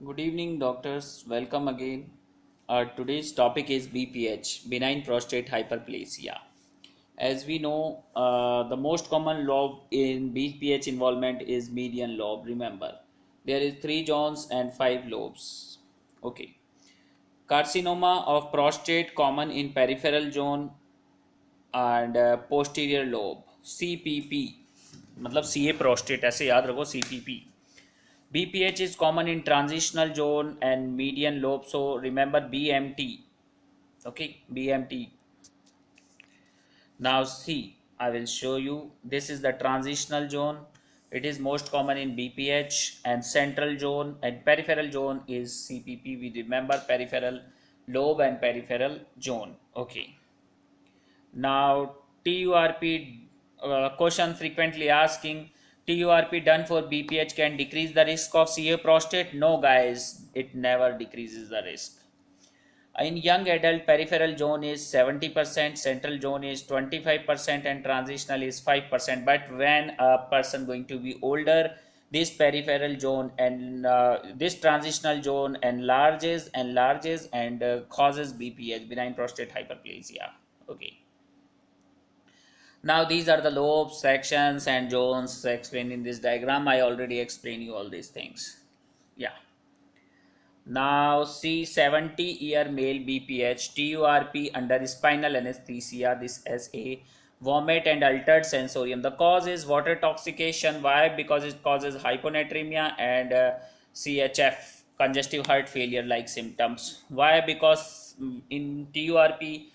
Good evening, doctors. Welcome again. Today's topic is BPH, benign prostate hyperplasia. As we know, the most common lobe in BPH involvement is median lobe. Remember, there is three zones and five lobes. Okay. Carcinoma of prostate common in peripheral zone and posterior lobe. CPP मतलब CA prostate ऐसे याद रखो CPP. BPH is common in transitional zone and median lobe. So remember BMT. Okay, BMT. Now see, I will show you. This is the transitional zone. It is most common in BPH and central zone and peripheral zone is CPP. We remember peripheral lobe and peripheral zone. Okay. Now TURP question frequently asking, TURP done for BPH can decrease the risk of CA prostate? No guys, it never decreases the risk. In young adult, peripheral zone is 70%, central zone is 25% and transitional is 5%. But when a person going to be older, this peripheral zone and this transitional zone enlarges and causes BPH, benign prostate hyperplasia. Okay. Now these are the lobes, sections and zones explained in this diagram. I already explained you all these things. Yeah. Now see 70-year male BPH, TURP under spinal anesthesia, this SA, vomit and altered sensorium. The cause is water toxication. Why? Because it causes hyponatremia and CHF, congestive heart failure like symptoms. Why? Because in TURP,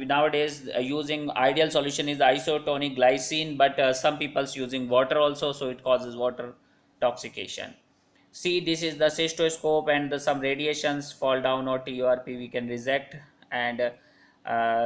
nowadays using ideal solution is isotonic glycine, but some people's using water also, so it causes water toxication. See, this is the cystoscope and some radiations fall down or TURP we can reject, and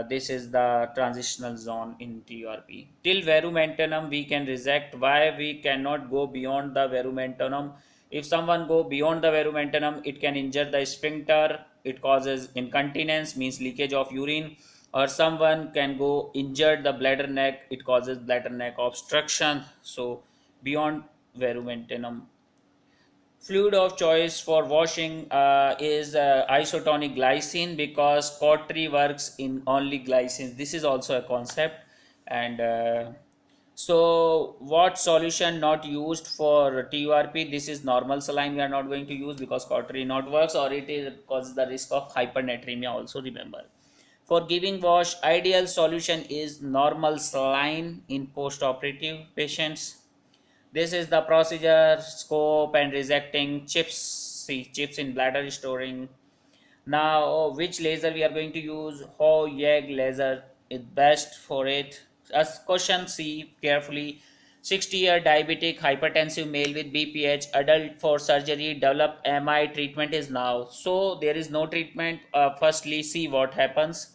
this is the transitional zone in TURP. Till verumentinum we can reject. Why? We cannot go beyond the verumentinum. If someone go beyond the verumentinum, it can injure the sphincter, it causes incontinence, means leakage of urine, or someone can go injure the bladder neck, it causes bladder neck obstruction. So beyond verumentinum. Fluid of choice for washing is isotonic glycine, because cautery works in only glycines. This is also a concept. And so what solution not used for TURP? This is normal saline we are not going to use because cautery not works, or it is causes the risk of hypernatremia also. Remember, for giving wash, ideal solution is normal saline in post-operative patients. This is the procedure, scope and rejecting chips. See, chips in bladder storing. Now, which laser we are going to use? Hoyeg laser is best for it. As question C carefully. 60-year diabetic hypertensive male with BPH, adult for surgery, develop MI, treatment is now. So there is no treatment. Firstly, see what happens.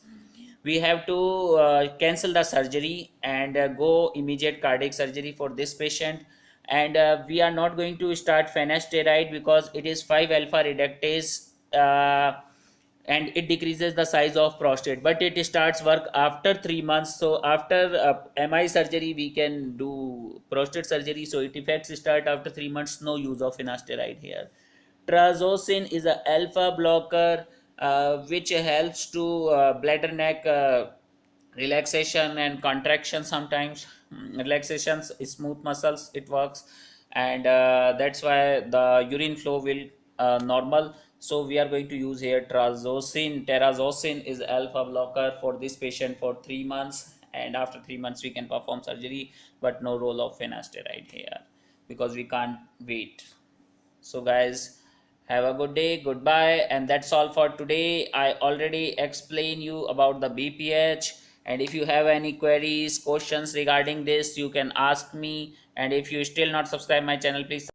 We have to cancel the surgery and go immediate cardiac surgery for this patient. And we are not going to start finasteride because it is 5 alpha reductase, and it decreases the size of prostate, but it starts work after 3 months. So after MI surgery we can do prostate surgery, so it effects start after 3 months. No use of finasteride here. Trazocin is a alpha blocker which helps to bladder neck relaxation and contraction sometimes. Relaxations, smooth muscles, it works. And that's why the urine flow will normal. So we are going to use here trazocin. Trazocin is alpha blocker for this patient for 3 months, and after 3 months we can perform surgery, but no role of finasteride here because we can't wait. So guys, have a good day, goodbye, and that's all for today. I already explained you about the BPH, and if you have any queries, questions regarding this, you can ask me. And if you still not subscribe my channel, please